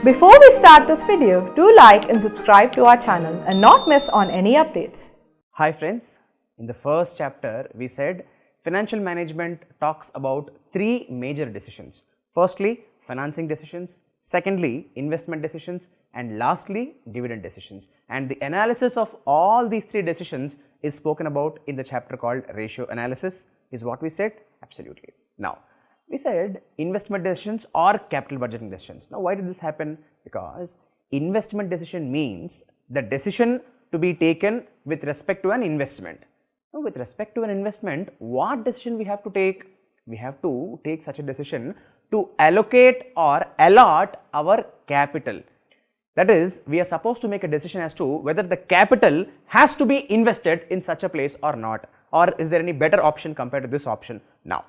Before we start this video, do like and subscribe to our channel and not miss on any updates. Hi friends, in the first chapter we said financial management talks about three major decisions. Firstly, financing decisions, secondly, investment decisions, and lastly, dividend decisions. And the analysis of all these three decisions is spoken about in the chapter called ratio analysis, is what we said? Absolutely. Now, we said investment decisions or capital budgeting decisions. Now, why did this happen? Because investment decision means the decision to be taken with respect to an investment. Now, with respect to an investment, what decision we have to take? We have to take such a decision to allocate or allot our capital. That is, we are supposed to make a decision as to whether the capital has to be invested in such a place or not, or is there any better option compared to this option. Now,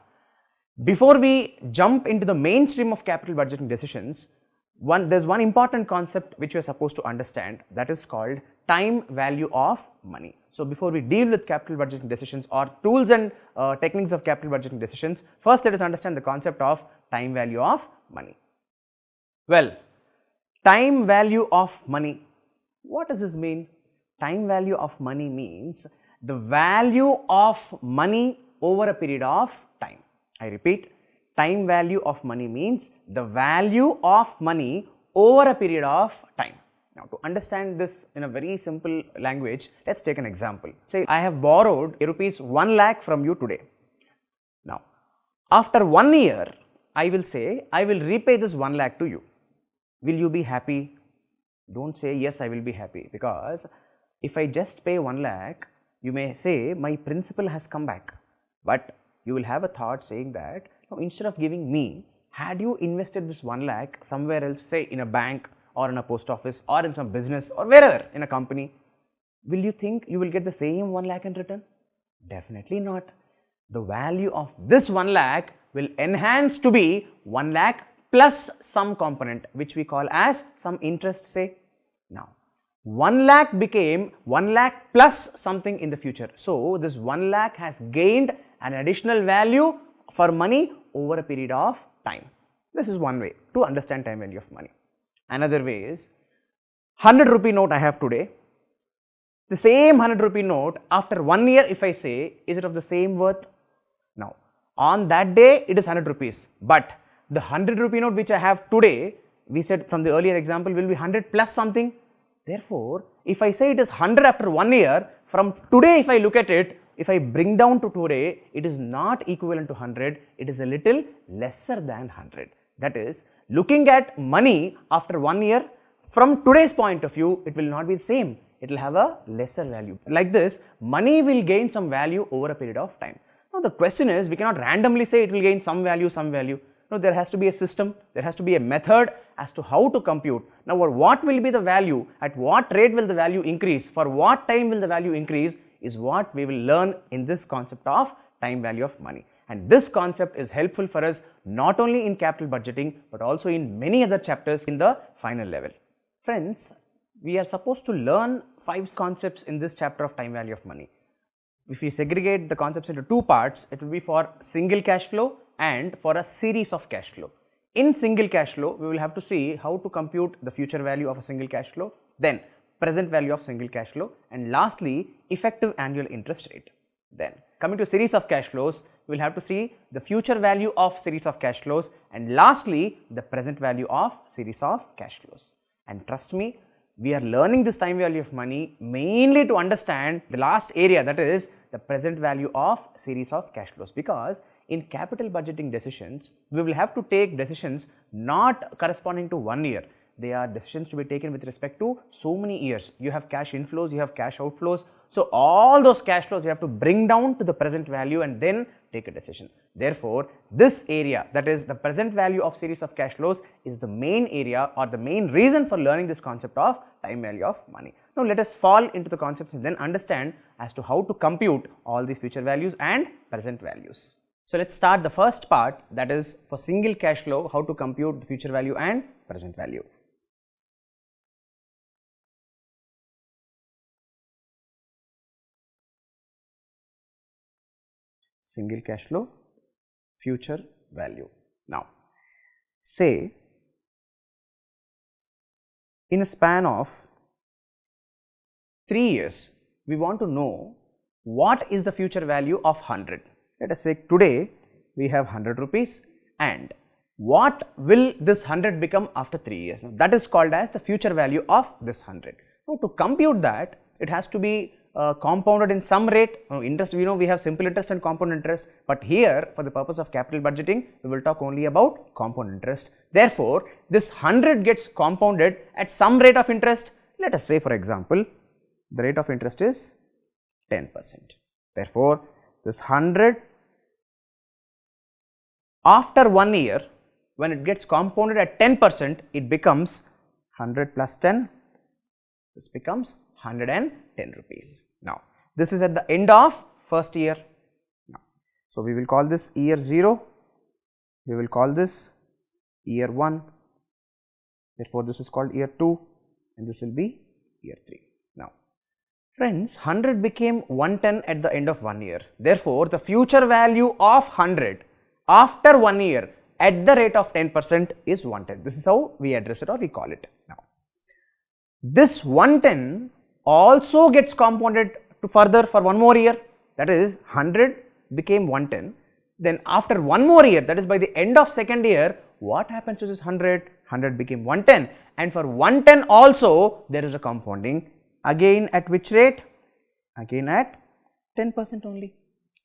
before we jump into the mainstream of capital budgeting decisions, there is one important concept which we are supposed to understand, that is called time value of money. So, before we deal with capital budgeting decisions or tools and techniques of capital budgeting decisions, first let us understand the concept of time value of money. Well, time value of money, what does this mean? Time value of money means the value of money over a period of time. I repeat, time value of money means the value of money over a period of time. Now, to understand this in a very simple language, let us take an example. Say, I have borrowed rupees 1 lakh from you today. Now, after 1 year, I will say, I will repay this 1 lakh to you. Will you be happy? Don't say, yes, I will be happy, because if I just pay 1 lakh, you may say, my principal has come back. But you will have a thought saying that, now, instead of giving me, had you invested this 1 lakh somewhere else, say in a bank or in a post office or in some business or wherever in a company, will you think you will get the same 1 lakh in return? Definitely not. The value of this 1 lakh will enhance to be 1 lakh plus some component which we call as some interest, say. Now, 1 lakh became 1 lakh plus something in the future. So, this 1 lakh has gained an additional value for money over a period of time. This is one way to understand time value of money. Another way is 100 rupee note I have today. The same 100 rupee note after 1 year, if I say, is it of the same worth? Now, on that day it is 100 rupees, but the 100 rupee note which I have today, we said from the earlier example, will be 100 plus something. Therefore, if I say it is 100 after 1 year, from today if I look at it, if I bring down to today, it is not equivalent to 100, it is a little lesser than 100. That is, looking at money after 1 year, from today's point of view, it will not be the same, it will have a lesser value. Like this, money will gain some value over a period of time. Now, the question is, we cannot randomly say it will gain some value, some value. No, there has to be a system, there has to be a method as to how to compute. Now, what will be the value, at what rate will the value increase, for what time will the value increase, is what we will learn in this concept of time value of money. And this concept is helpful for us not only in capital budgeting, but also in many other chapters in the final level. Friends, we are supposed to learn 5 concepts in this chapter of time value of money. If we segregate the concepts into 2 parts, it will be for single cash flow and for a series of cash flow. In single cash flow, we will have to see how to compute the future value of a single cash flow, then present value of single cash flow, and lastly, effective annual interest rate. Then, coming to series of cash flows, we will have to see the future value of series of cash flows, and lastly, the present value of series of cash flows. And trust me, we are learning this time value of money mainly to understand the last area, that is the present value of series of cash flows, because in capital budgeting decisions, we will have to take decisions not corresponding to 1 year. They are decisions to be taken with respect to so many years. You have cash inflows, you have cash outflows. So, all those cash flows you have to bring down to the present value and then take a decision. Therefore, this area, that is the present value of series of cash flows, is the main area or the main reason for learning this concept of time value of money. Now, let us fall into the concepts and then understand as to how to compute all these future values and present values. So, let us start the first part, that is for single cash flow, how to compute the future value and present value. Single cash flow, future value. Now, say in a span of 3 years, we want to know what is the future value of 100. Let us say today we have 100 rupees, and what will this 100 become after 3 years? Now, that is called as the future value of this 100. Now, to compute that, it has to be compounded in some rate. Interest, we know we have simple interest and compound interest, but here for the purpose of capital budgeting, we will talk only about compound interest. Therefore, this 100 gets compounded at some rate of interest. Let us say, for example, the rate of interest is 10%. Therefore, this 100 after 1 year, when it gets compounded at 10%, it becomes 100 plus 10, this becomes 110 rupees. Now, this is at the end of first year. Now, so we will call this year 0, we will call this year 1, therefore, this is called year 2 and this will be year 3. Now, friends, 100 became 110 at the end of 1 year. Therefore, the future value of 100 after 1 year at the rate of 10% is 110. This is how we address it or we call it. Now, this 110 also gets compounded to further for 1 more year, that is 100 became 110. Then after 1 more year, that is by the end of second year, what happens to this 100? 100 became 110, and for 110 also there is a compounding, again at which rate? Again at 10% only.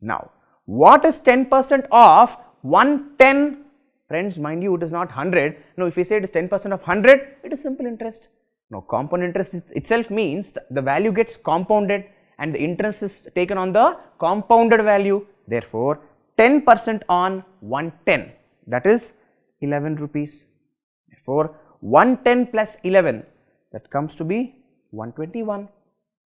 Now, what is 10% of 110? Friends, mind you, it is not 100. Now, if we say it is 10% of 100, it is simple interest. Now, compound interest itself means the value gets compounded and the interest is taken on the compounded value. Therefore, 10% on 110, that is 11 rupees. Therefore, 110 plus 11, that comes to be 121.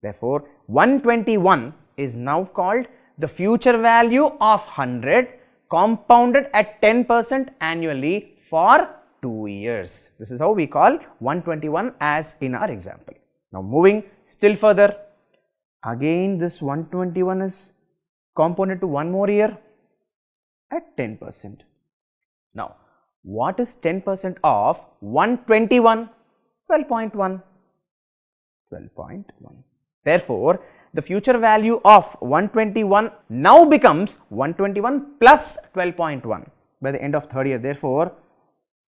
Therefore, 121 is now called the future value of 100 compounded at 10% annually for 2 years. This is how we call 121 as in our example. Now, moving still further, again this 121 is compounded to 1 more year at 10%. Now, what is 10% of 121? 12.1. 12.1. Therefore, the future value of 121 now becomes 121 plus 12.1 by the end of third year. Therefore,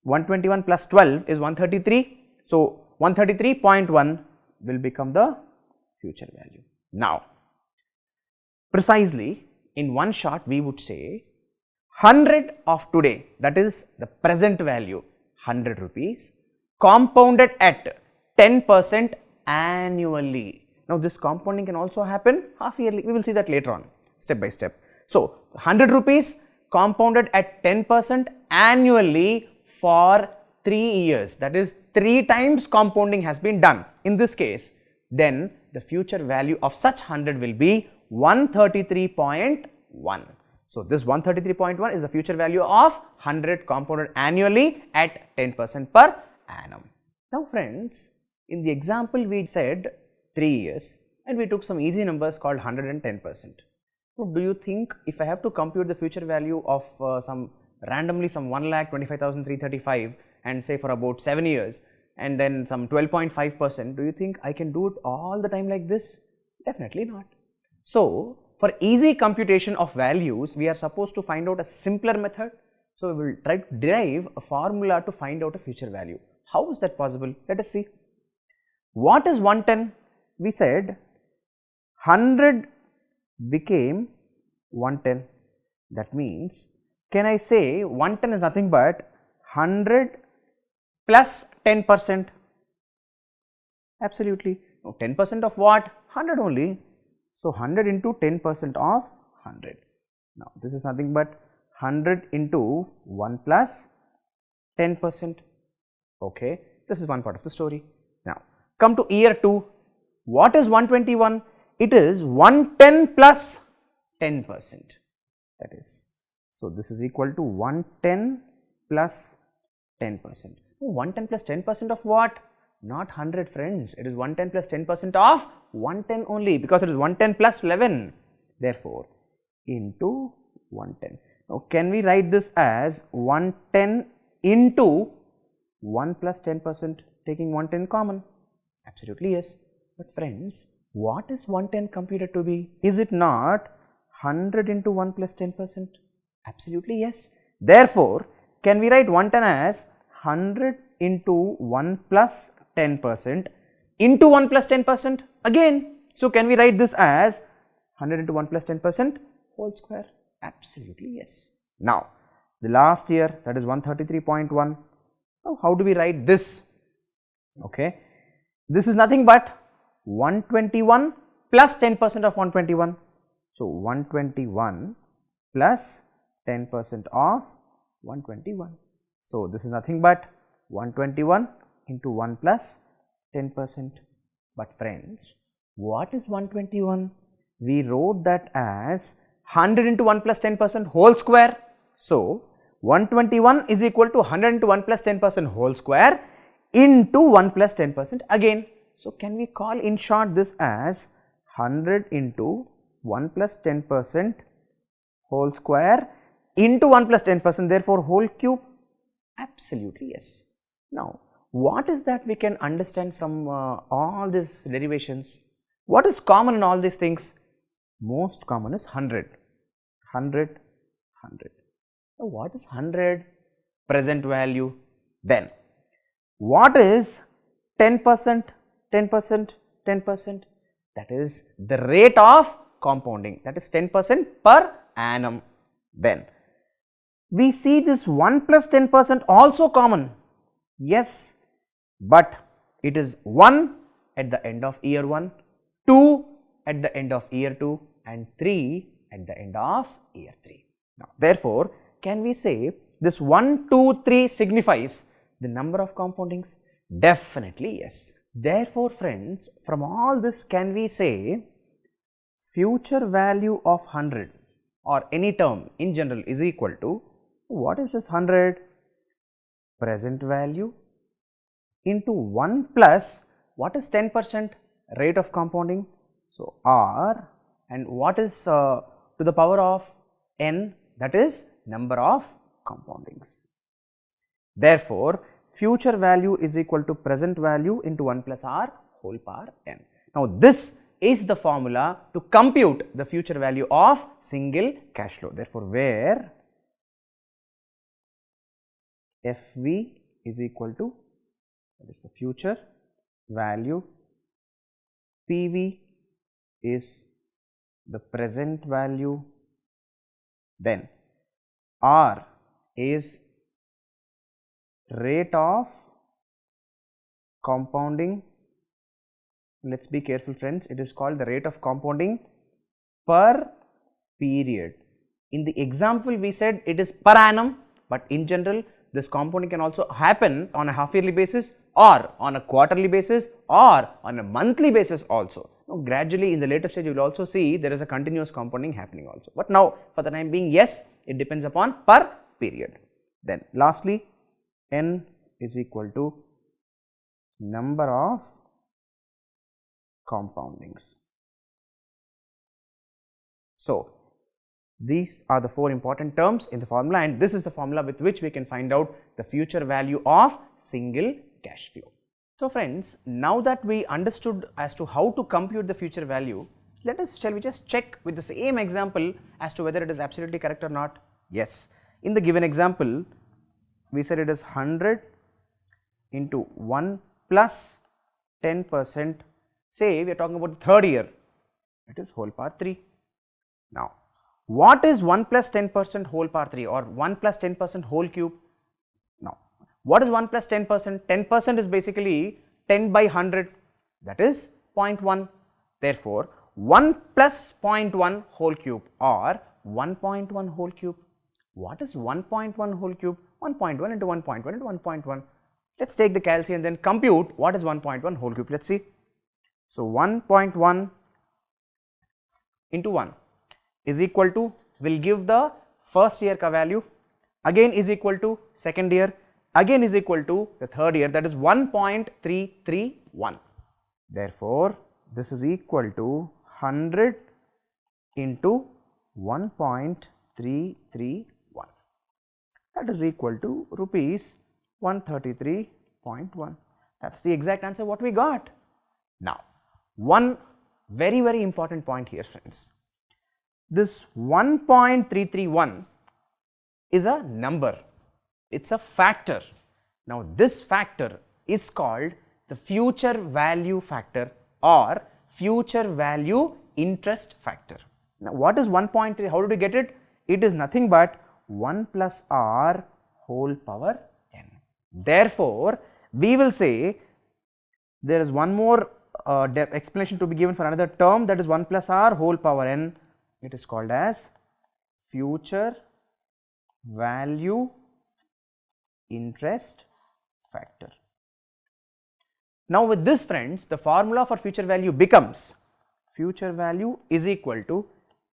121 plus 12 is 133. So, 133.1 will become the future value. Now, precisely in one shot we would say 100 of today, that is the present value, 100 rupees compounded at 10% annually. Now, this compounding can also happen half yearly, we will see that later on step by step. So, 100 rupees compounded at 10% annually for 3 years, that is 3 times compounding has been done in this case, then the future value of such 100 will be 133.1. So, this 133.1 is the future value of 100 compounded annually at 10% per annum. Now, friends, in the example we said 3 years and we took some easy numbers called 100 and 10%. So, do you think if I have to compute the future value of some 1,25,335 and say for about 7 years and then some 12.5%, do you think I can do it all the time like this? Definitely not. So, for easy computation of values, we are supposed to find out a simpler method. So, we will try to derive a formula to find out a future value. How is that possible? Let us see. What is 110? We said 100 became 110. That means, can I say 110 is nothing but 100 plus 10%? Absolutely. Now, 10% of what? 100 only. So, 100 into 10% of 100. Now, this is nothing but 100 into 1 plus 10%. Okay. This is one part of the story. Now, come to year 2. What is 121? It is 110 plus 10%. That is. So, this is equal to 110 plus 10%. 110 plus 10% of what? Not 100, friends. It is 110 plus 10% of 110 only, because it is 110 plus 11. Therefore, into 110. Now, can we write this as 110 into 1 plus 10% taking 110 common? Absolutely yes. But friends, what is 110 computed to be? Is it not 100 into 1 plus 10%? Absolutely yes. Therefore, can we write 110 as 100 into 1 plus 10% into 1 plus 10% again? So, can we write this as 100 into 1 plus 10% whole square? Absolutely yes. Now, the last year, that is 133.1. Now, how do we write this? Okay, this is nothing but 121 plus 10% of 121. So, 121 plus 10% of 121. So, this is nothing but 121 into 1 plus 10%. But friends, what is 121? We wrote that as 100 into 1 plus 10% whole square. So, 121 is equal to 100 into 1 plus 10% whole square into 1 plus 10% again. So, can we call in short this as 100 into 1 plus 10% whole square into 1 plus 10%, therefore, whole cube? Absolutely yes. Now, what is that we can understand from all these derivations? What is common in all these things? Most common is 100, 100, 100. Now, what is 100? Present value. Then, what is 10%, 10%, 10%? That is the rate of compounding, that is 10% per annum. Then, we see this 1 plus 10% also common. Yes, but it is 1 at the end of year 1, 2 at the end of year 2 and 3 at the end of year 3. Now, therefore, can we say this 1, 2, 3 signifies the number of compoundings? Definitely yes. Therefore, friends, from all this can we say future value of 100 or any term in general is equal to, what is this 100? Present value into 1 plus, what is 10% rate of compounding? So, R, and what is to the power of n, that is number of compoundings. Therefore, future value is equal to present value into 1 plus R whole power n. Now, this is the formula to compute the future value of single cash flow. Therefore, where FV is equal to, that is the future value, PV is the present value, then R is rate of compounding. Let us be careful friends, it is called the rate of compounding per period. In the example we said it is per annum, but in general this compounding can also happen on a half yearly basis or on a quarterly basis or on a monthly basis also. Now, gradually in the later stage you will also see there is a continuous compounding happening also, but now for the time being yes, it depends upon per period. Then lastly, n is equal to number of compoundings. So, these are the 4 important terms in the formula, and this is the formula with which we can find out the future value of single cash flow. So, friends, now that we understood as to how to compute the future value, shall we just check with the same example as to whether it is absolutely correct or not? Yes. In the given example, we said it is 100 into 1 plus 10%, say we are talking about the third year, it is whole power 3. Now, what is 1 plus 10% whole power 3 or 1 plus 10% whole cube? Now, what is 1 plus 10%? 10% is basically 10 by 100, that is 0.1. Therefore, 1 plus 0.1 whole cube or 1.1 whole cube. What is 1.1 whole cube? 1.1 into 1.1 into 1.1. Let us take the calculation and then compute what is 1.1 whole cube. Let us see. So, 1.1 into 1 is equal to, will give the first year ka value, again is equal to second year, again is equal to the third year, that is 1.331. Therefore, this is equal to 100 into 1.331, that is equal to rupees 133.1. That's the exact answer what we got. Now, one very, very important point here, friends. This 1.331 is a number, it's a factor. Now, this factor is called the future value factor or future value interest factor. Now, what is 1.3? How did we get it? It is nothing but 1 plus r whole power n. Therefore, we will say there is one more explanation to be given for another term, that is 1 plus r whole power n. It is called as future value interest factor. Now, with this, friends, the formula for future value becomes future value is equal to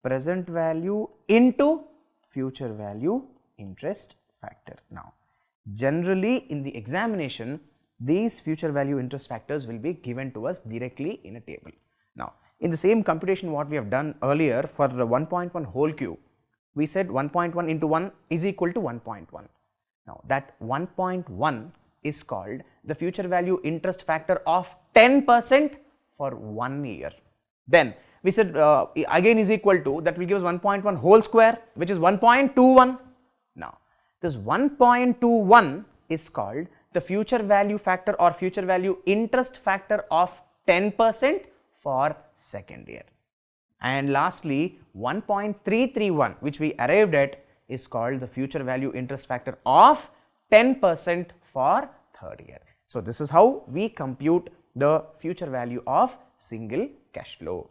present value into future value interest factor. Now, generally in the examination, these future value interest factors will be given to us directly in a table. Now, in the same computation what we have done earlier for the 1.1 whole cube, we said 1.1 into 1 is equal to 1.1. Now, that 1.1 is called the future value interest factor of 10% for 1 year. Then we said again is equal to, that will give us 1.1 whole square, which is 1.21. Now, this 1.21 is called the future value factor or future value interest factor of 10% for second year. And lastly, 1.331, which we arrived at, is called the future value interest factor of 10% for third year. So, this is how we compute the future value of single cash flow.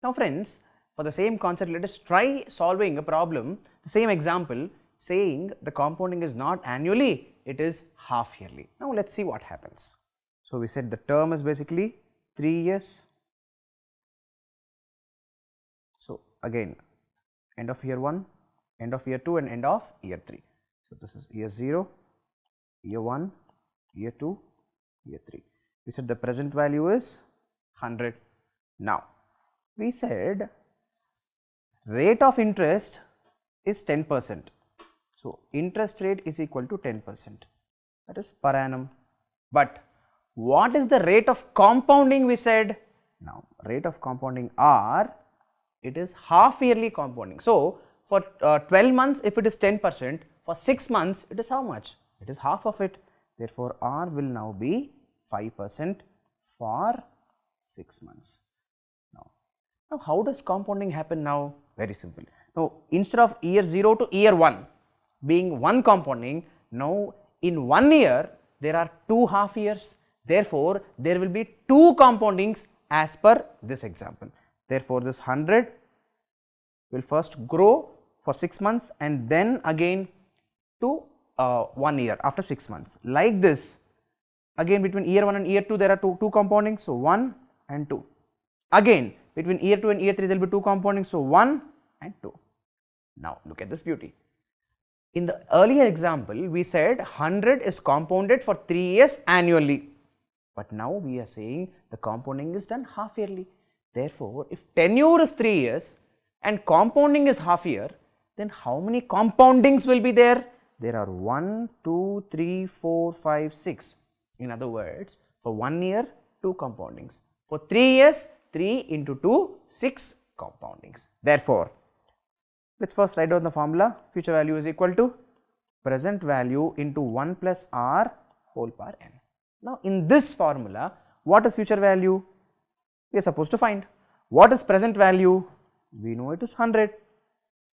Now, friends, for the same concept, let us try solving a problem, the same example, saying the compounding is not annually, it is half yearly. Now, let us see what happens. So, we said the term is basically 3 years. So, again end of year 1, end of year 2 and end of year 3. So, this is year 0, year 1, year 2, year 3. We said the present value is 100. Now, we said rate of interest is 10%. So, interest rate is equal to 10%, that is per annum. But what is the rate of compounding we said? Now, rate of compounding R, it is half yearly compounding. So, for 12 months if it is 10%, for 6 months it is how much? It is half of it. Therefore, R will now be 5% for 6 months. Now, how does compounding happen now? Very simple. Now, instead of year 0 to year 1 being one compounding, now in 1 year there are 2 half years. Therefore, there will be 2 compoundings as per this example. Therefore, this 100 will first grow for 6 months and then again to 1 year after 6 months. Like this, again between year 1 and year 2 there are two compoundings. So, 1 and 2. Again between year 2 and year 3 there will be 2 compoundings. So, 1 and 2. Now, look at this beauty. In the earlier example, we said 100 is compounded for 3 years annually. But now we are saying the compounding is done half yearly. Therefore, if tenure is 3 years and compounding is half year, then how many compoundings will be there? There are 1, 2, 3, 4, 5, 6. In other words, for 1 year, 2 compoundings. For 3 years, 3 into 2, 6 compoundings. Therefore, let us first write down the formula. Future value is equal to present value into 1 plus r whole power n. Now, in this formula, what is future value? We are supposed to find. What is present value? We know it is 100.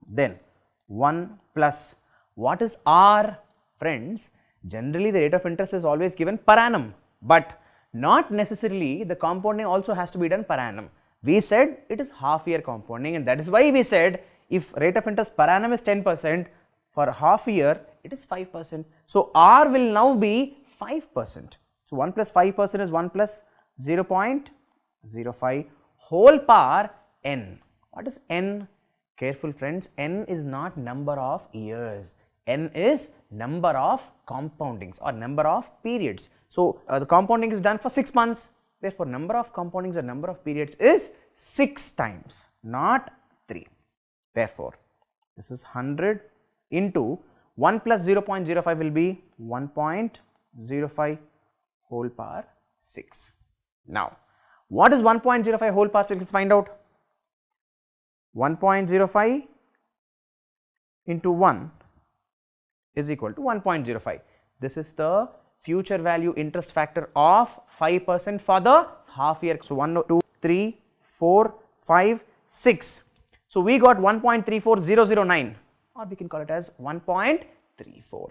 Then 1 plus, what is r? Friends, generally the rate of interest is always given per annum, but not necessarily the compounding also has to be done per annum. We said it is half year compounding, and that is why we said if rate of interest per annum is 10%, for half year it is 5%. So, r will now be 5%. So, 1 plus 5% is 1 plus 0.05 whole power n. What is n? Careful friends, n is not number of years, n is number of compoundings or number of periods. So, the compounding is done for 6 months, therefore, number of compoundings or number of periods is 6 times, not 3. Therefore, this is 100 into 1 plus 0.05 will be 1.05 whole power 6. Now, what is 1.05 whole power 6? Let's find out. 1.05 into 1 is equal to 1.05. This is the future value interest factor of 5% for the half year. So, 1, 2, 3, 4, 5, 6. So, we got 1.34009, or we can call it as 1.34.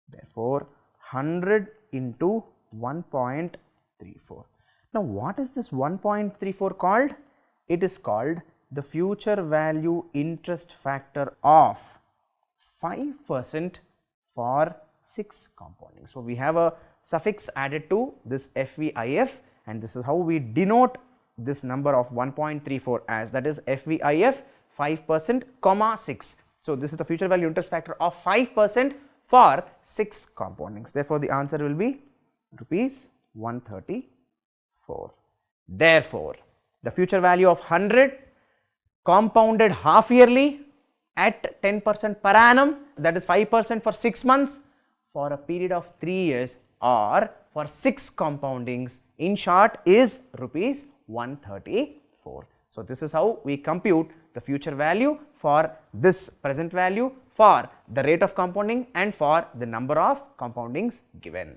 Therefore, 100 into 1.34. Now, what is this 1.34 called? It is called the future value interest factor of 5% for 6 compounding. So, we have a suffix added to this FVIF, and this is how we denote this number of 1.34 as, that is FVIF 5% comma 6. So, this is the future value interest factor of 5% for 6 compoundings. Therefore, the answer will be rupees 134. Therefore, the future value of 100 compounded half yearly at 10% per annum, that is 5% for 6 months for a period of 3 years, or for 6 compoundings, in short, is rupees 134. So, this is how we compute the future value for this present value, for the rate of compounding, and for the number of compoundings given.